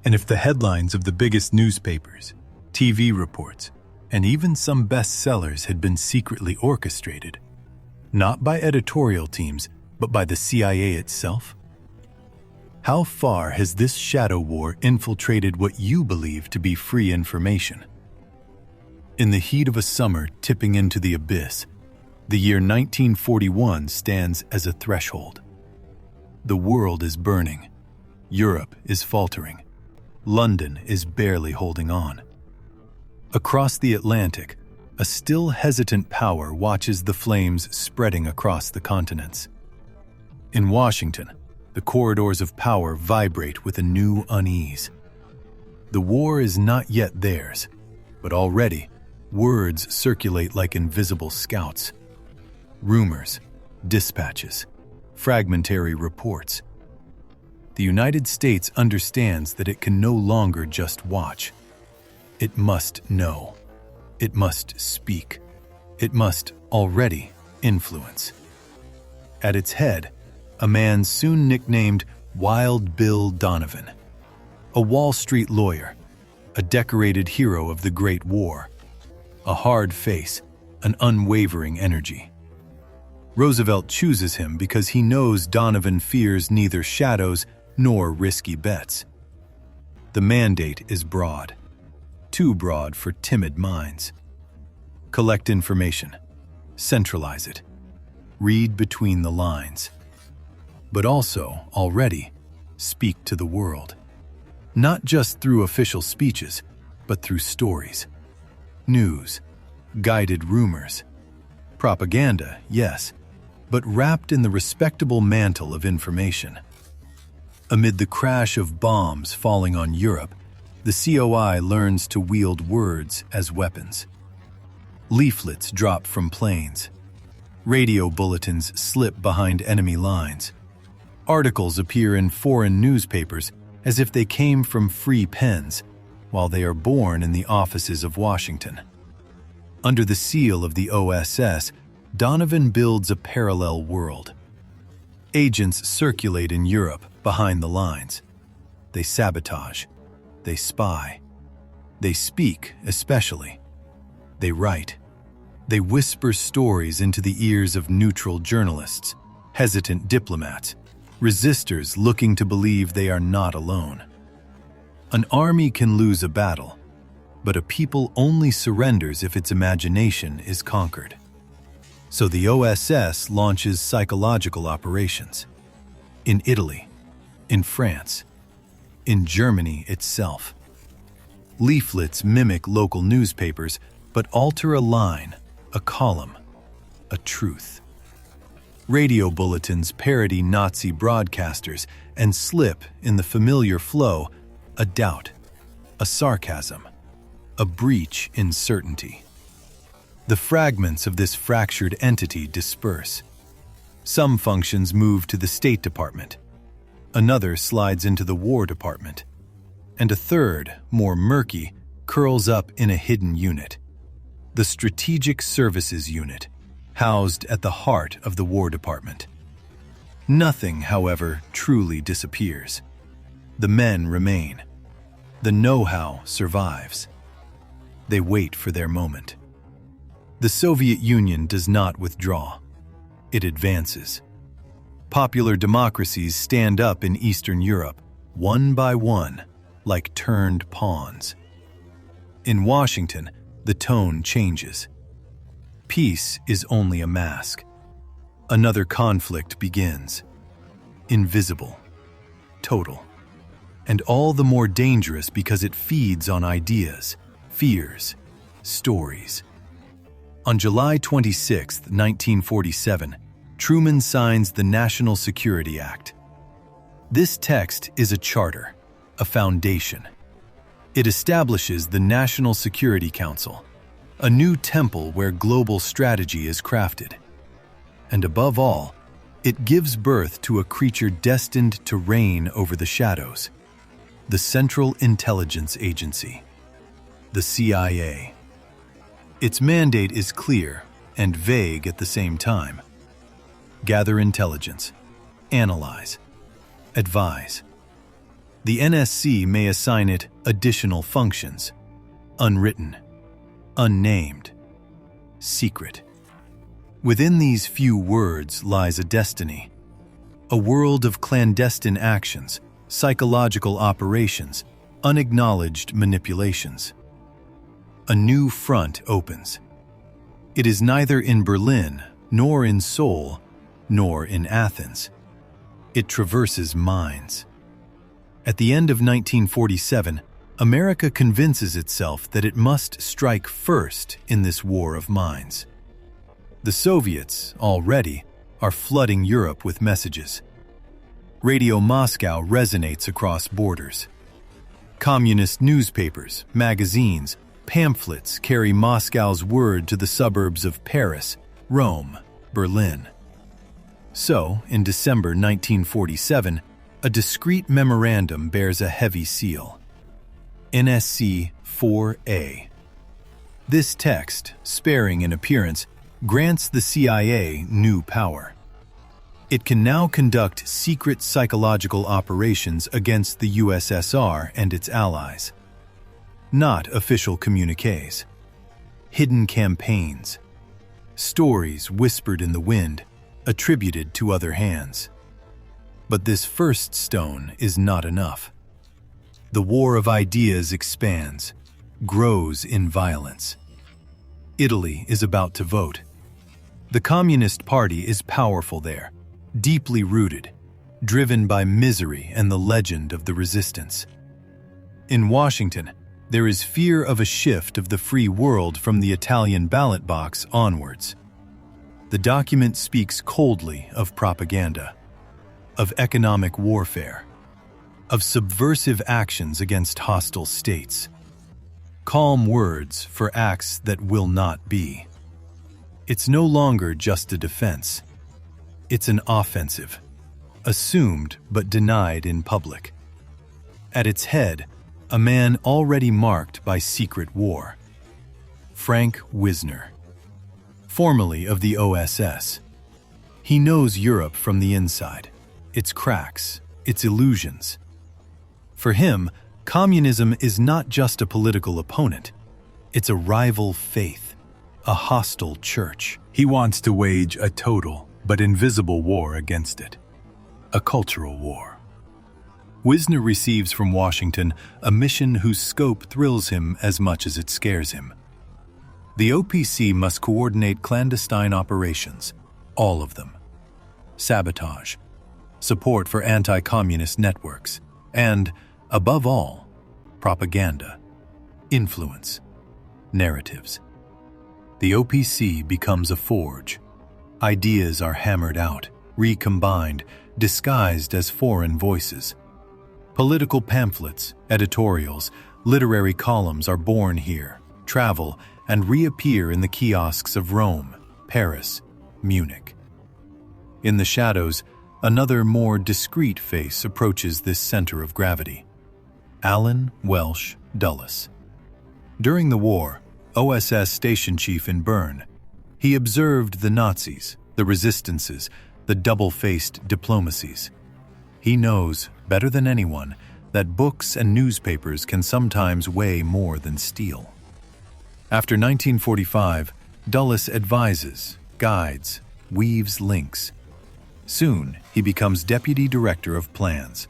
And if the headlines of the biggest newspapers, TV reports, and even some bestsellers had been secretly orchestrated, not by editorial teams, but by the CIA itself? How far has this shadow war infiltrated what you believe to be free information? In the heat of a summer tipping into the abyss, the year 1941 stands as a threshold. The world is burning. Europe is faltering. London is barely holding on. Across the Atlantic, a still hesitant power watches the flames spreading across the continents. In Washington, the corridors of power vibrate with a new unease. The war is not yet theirs, but already words circulate like invisible scouts. Rumors, dispatches, fragmentary reports. The United States understands that it can no longer just watch. It must know. It must speak. It must already influence. At its head, a man soon nicknamed Wild Bill Donovan, a Wall Street lawyer, a decorated hero of the Great War, a hard face, an unwavering energy. Roosevelt chooses him because he knows Donovan fears neither shadows nor risky bets. The mandate is broad, too broad for timid minds. Collect information, centralize it, read between the lines, but also, already, speak to the world. Not just through official speeches, but through stories, news, guided rumors, propaganda, yes, but wrapped in the respectable mantle of information. Amid the crash of bombs falling on Europe, the COI learns to wield words as weapons. Leaflets drop from planes. Radio bulletins slip behind enemy lines. Articles appear in foreign newspapers as if they came from free pens, while they are born in the offices of Washington. Under the seal of the OSS, Donovan builds a parallel world. Agents circulate in Europe behind the lines. They sabotage. They spy. They speak, especially. They write. They whisper stories into the ears of neutral journalists, hesitant diplomats, resistors looking to believe they are not alone. An army can lose a battle, but a people only surrenders if its imagination is conquered. So the OSS launches psychological operations. In Italy, in France, in Germany itself. Leaflets mimic local newspapers, but alter a line, a column, a truth. Radio bulletins parody Nazi broadcasters and slip in the familiar flow a doubt, a sarcasm, a breach in certainty. The fragments of this fractured entity disperse. Some functions move to the State Department, another slides into the War Department, and a third, more murky, curls up in a hidden unit, the Strategic Services Unit, housed at the heart of the War Department. Nothing, however, truly disappears. The men remain. The know-how survives. They wait for their moment. The Soviet Union does not withdraw. It advances. Popular democracies stand up in Eastern Europe, one by one, like turned pawns. In Washington, the tone changes. Peace is only a mask. Another conflict begins. Invisible, total, and all the more dangerous because it feeds on ideas, fears, stories. On July 26, 1947, Truman signs the National Security Act. This text is a charter, a foundation. It establishes the National Security Council, a new temple where global strategy is crafted. And above all, it gives birth to a creature destined to reign over the shadows, the Central Intelligence Agency, the CIA. Its mandate is clear and vague at the same time. Gather intelligence, analyze, advise. The NSC may assign it additional functions: unwritten, unnamed, secret. Within these few words lies a destiny, a world of clandestine actions, psychological operations, unacknowledged manipulations. A new front opens. It is neither in Berlin, nor in Seoul, nor in Athens. It traverses minds. At the end of 1947, America convinces itself that it must strike first in this war of minds. The Soviets, already, are flooding Europe with messages. Radio Moscow resonates across borders. Communist newspapers, magazines, pamphlets carry Moscow's word to the suburbs of Paris, Rome, Berlin. So, in December 1947, a discreet memorandum bears a heavy seal: NSC 4A. This text, sparing in appearance, grants the CIA new power. It can now conduct secret psychological operations against the USSR and its allies. Not official communiques. Hidden campaigns. Stories whispered in the wind, attributed to other hands. But this first stone is not enough. The war of ideas expands, grows in violence. Italy is about to vote. The Communist Party is powerful there, deeply rooted, driven by misery and the legend of the resistance. In Washington, there is fear of a shift of the free world from the Italian ballot box onwards. The document speaks coldly of propaganda, of economic warfare, of subversive actions against hostile states. Calm words for acts that will not be. It's no longer just a defense. It's an offensive, assumed but denied in public. At its head, a man already marked by secret war: Frank Wisner, formerly of the OSS. He knows Europe from the inside, its cracks, its illusions. For him, communism is not just a political opponent. It's a rival faith, a hostile church. He wants to wage a total but invisible war against it, a cultural war. Wisner receives from Washington a mission whose scope thrills him as much as it scares him. The OPC must coordinate clandestine operations, all of them. Sabotage, support for anti-communist networks, and, above all, propaganda, influence, narratives. The OPC becomes a forge. Ideas are hammered out, recombined, disguised as foreign voices. Political pamphlets, editorials, literary columns are born here, travel, and reappear in the kiosks of Rome, Paris, Munich. In the shadows, another more discreet face approaches this center of gravity: Alan Welsh Dulles. During the war, OSS station chief in Bern, he observed the Nazis, the resistances, the double-faced diplomacies. He knows, better than anyone, that books and newspapers can sometimes weigh more than steel. After 1945, Dulles advises, guides, weaves links. Soon, he becomes deputy director of plans.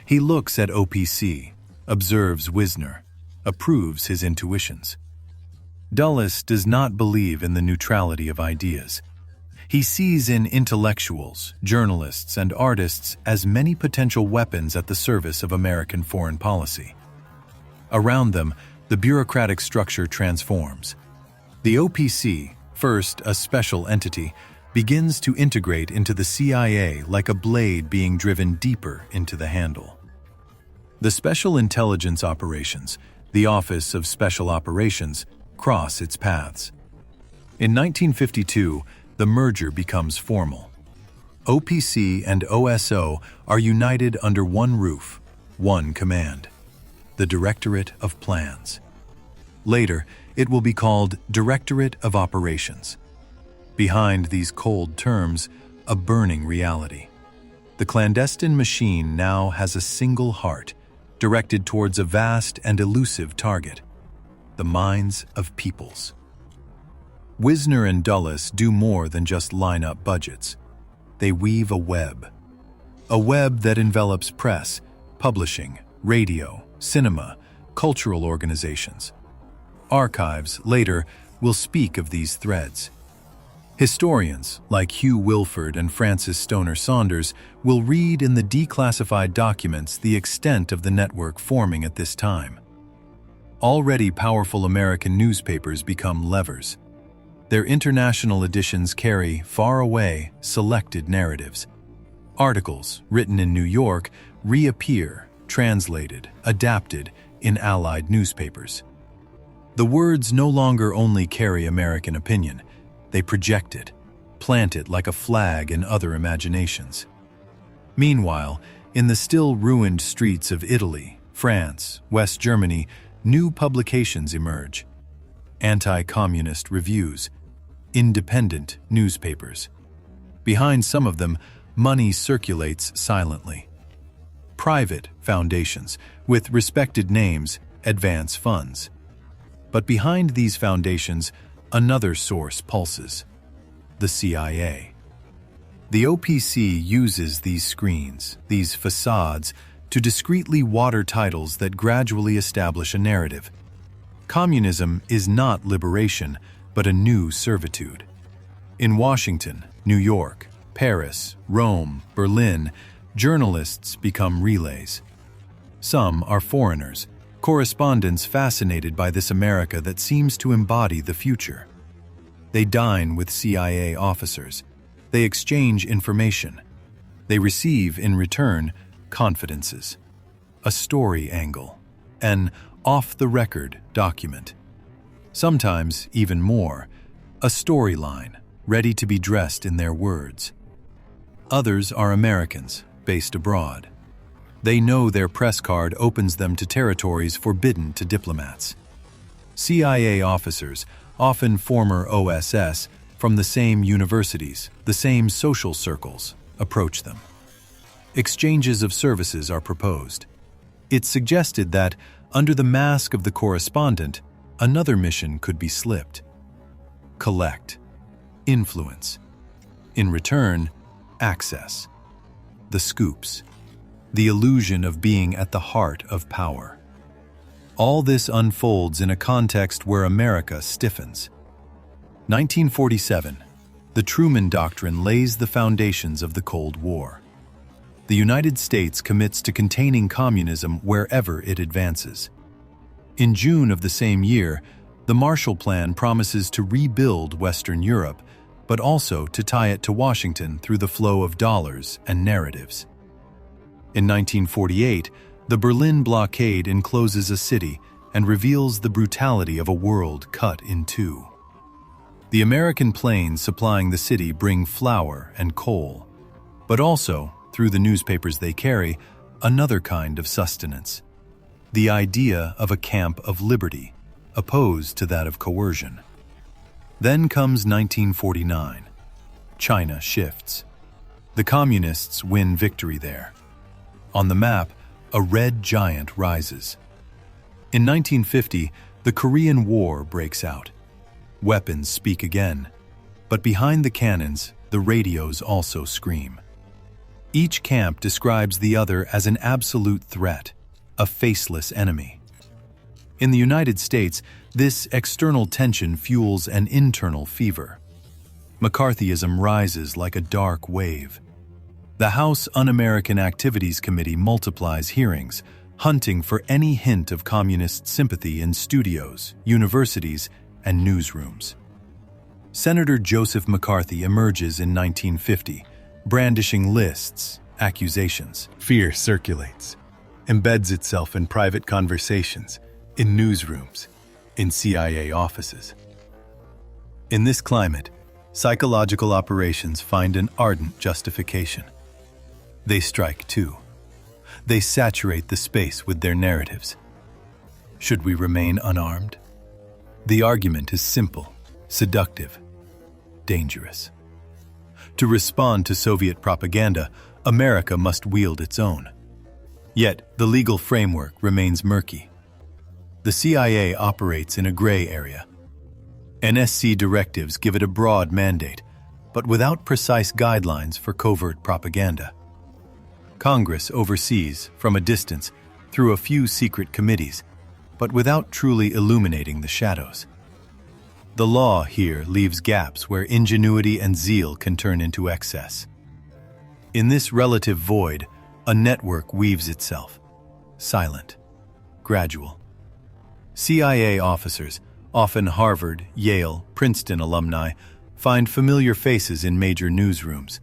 He looks at OPC, observes Wisner, approves his intuitions. Dulles does not believe in the neutrality of ideas. He sees in intellectuals, journalists, and artists as many potential weapons at the service of American foreign policy. Around them, the bureaucratic structure transforms. The OPC, first a special entity, begins to integrate into the CIA like a blade being driven deeper into the handle. The Special Intelligence Operations, the Office of Special Operations, cross its paths. In 1952, the merger becomes formal. OPC and OSO are united under one roof, one command: the Directorate of Plans. Later, it will be called Directorate of Operations. Behind these cold terms, a burning reality. The clandestine machine now has a single heart, directed towards a vast and elusive target: the minds of peoples. Wisner and Dulles do more than just line up budgets. They weave a web that envelops press, publishing, radio, cinema, cultural organizations. Archives, later, will speak of these threads. Historians, like Hugh Wilford and Francis Stoner Saunders, will read in the declassified documents the extent of the network forming at this time. Already powerful American newspapers become levers. Their international editions carry, far away, selected narratives. Articles, written in New York, reappear, translated, adapted, in Allied newspapers. The words no longer only carry American opinion, they project it, plant it like a flag in other imaginations. Meanwhile, in the still ruined streets of Italy, France, West Germany, new publications emerge. Anti-communist reviews, independent newspapers. Behind some of them, money circulates silently. Private foundations, with respected names, advance funds. But behind these foundations, another source pulses: the CIA. The OPC uses these screens, these facades, to discreetly water titles that gradually establish a narrative. Communism is not liberation, but a new servitude. In Washington, New York, Paris, Rome, Berlin, journalists become relays. Some are foreigners, correspondents fascinated by this America that seems to embody the future. They dine with CIA officers. They exchange information. They receive, in return, confidences, a story angle, an off-the-record document. Sometimes even more, a storyline ready to be dressed in their words. Others are Americans, based abroad. They know their press card opens them to territories forbidden to diplomats. CIA officers, often former OSS, from the same universities, the same social circles, approach them. Exchanges of services are proposed. It's suggested that, under the mask of the correspondent, another mission could be slipped: collect, influence. In return, access. The scoops. The illusion of being at the heart of power. All this unfolds in a context where America stiffens. 1947, the Truman Doctrine lays the foundations of the Cold War. The United States commits to containing communism wherever it advances. In June of the same year, the Marshall Plan promises to rebuild Western Europe, but also to tie it to Washington through the flow of dollars and narratives. In 1948, the Berlin blockade encloses a city and reveals the brutality of a world cut in two. The American planes supplying the city bring flour and coal, but also, through the newspapers they carry, another kind of sustenance: the idea of a camp of liberty, opposed to that of coercion. Then comes 1949. China shifts. The communists win victory there. On the map, a red giant rises. In 1950, the Korean War breaks out. Weapons speak again, but behind the cannons, the radios also scream. Each camp describes the other as an absolute threat, a faceless enemy. In the United States, this external tension fuels an internal fever. McCarthyism rises like a dark wave. The House Un-American Activities Committee multiplies hearings, hunting for any hint of communist sympathy in studios, universities, and newsrooms. Senator Joseph McCarthy emerges in 1950, brandishing lists, accusations. Fear circulates, embeds itself in private conversations, in newsrooms, in CIA offices. In this climate, psychological operations find an ardent justification. They strike too. They saturate the space with their narratives. Should we remain unarmed? The argument is simple, seductive, dangerous. To respond to Soviet propaganda, America must wield its own. Yet, the legal framework remains murky. The CIA operates in a gray area. NSC directives give it a broad mandate, but without precise guidelines for covert propaganda. Congress oversees, from a distance, through a few secret committees, but without truly illuminating the shadows. The law here leaves gaps where ingenuity and zeal can turn into excess. In this relative void, a network weaves itself, silent, gradual. CIA officers, often Harvard, Yale, Princeton alumni, find familiar faces in major newsrooms.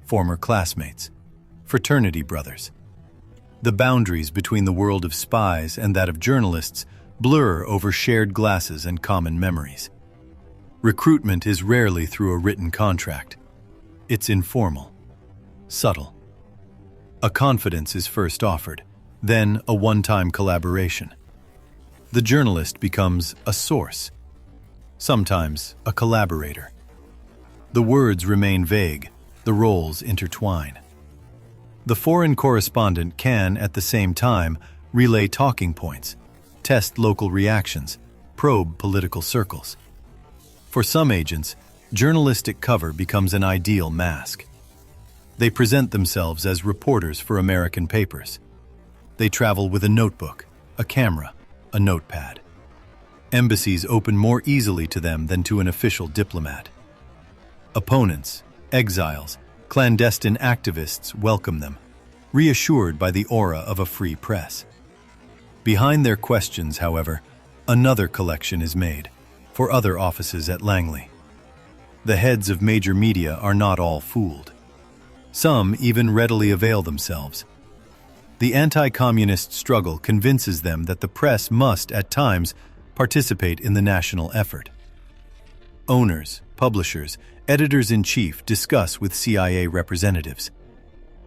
Former classmates, fraternity brothers. The boundaries between the world of spies and that of journalists blur over shared glasses and common memories. Recruitment is rarely through a written contract. It's informal, subtle. A confidence is first offered, then a one-time collaboration. The journalist becomes a source, sometimes a collaborator. The words remain vague, the roles intertwine. The foreign correspondent can, at the same time, relay talking points, test local reactions, probe political circles. For some agents, journalistic cover becomes an ideal mask. They present themselves as reporters for American papers. They travel with a notebook, a camera, a notepad. Embassies open more easily to them than to an official diplomat. Opponents, exiles, clandestine activists welcome them, reassured by the aura of a free press. Behind their questions, however, another collection is made, for other offices at Langley. The heads of major media are not all fooled. Some even readily avail themselves. The anti-communist struggle convinces them that the press must, at times, participate in the national effort. Owners, publishers, editors-in-chief discuss with CIA representatives.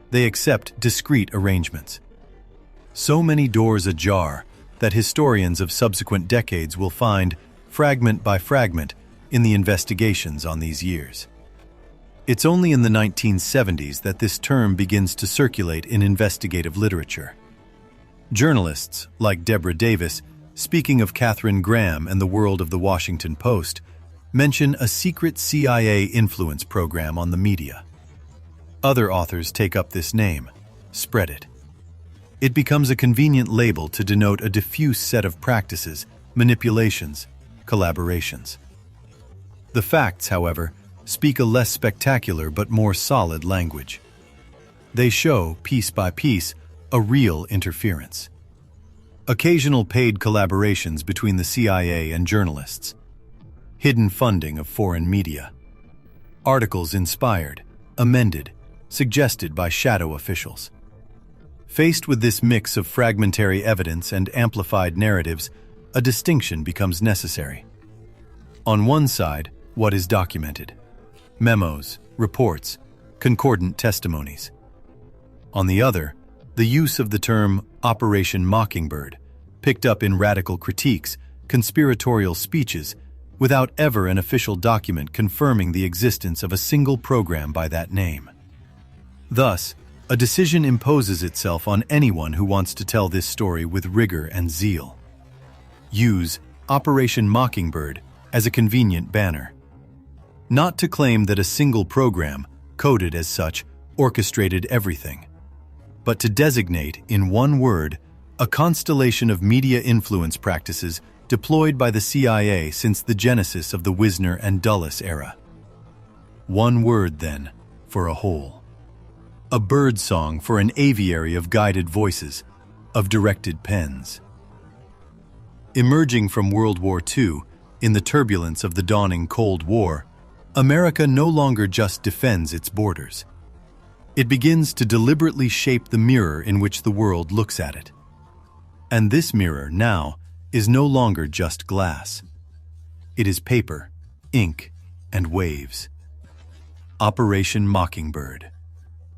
They accept discreet arrangements. So many doors ajar that historians of subsequent decades will find, fragment by fragment, in the investigations on these years. It's only in the 1970s that this term begins to circulate in investigative literature. Journalists, like Deborah Davis, speaking of Katharine Graham and the world of the Washington Post, mention a secret CIA influence program on the media. Other authors take up this name, spread it. It becomes a convenient label to denote a diffuse set of practices, manipulations, collaborations. The facts, however, speak a less spectacular but more solid language. They show, piece by piece, a real interference. Occasional paid collaborations between the CIA and journalists. Hidden funding of foreign media. Articles inspired, amended, suggested by shadow officials. Faced with this mix of fragmentary evidence and amplified narratives, a distinction becomes necessary. On one side, what is documented? Memos, reports, concordant testimonies. On the other, the use of the term Operation Mockingbird, picked up in radical critiques, conspiratorial speeches, without ever an official document confirming the existence of a single program by that name. Thus, a decision imposes itself on anyone who wants to tell this story with rigor and zeal. Use Operation Mockingbird as a convenient banner. Not to claim that a single program, coded as such, orchestrated everything, but to designate, in one word, a constellation of media influence practices deployed by the CIA since the genesis of the Wisner and Dulles era. One word, then, for a whole. A bird song for an aviary of guided voices, of directed pens. Emerging from World War II, in the turbulence of the dawning Cold War, America no longer just defends its borders. It begins to deliberately shape the mirror in which the world looks at it. And this mirror, now, is no longer just glass. It is paper, ink, and waves. Operation Mockingbird.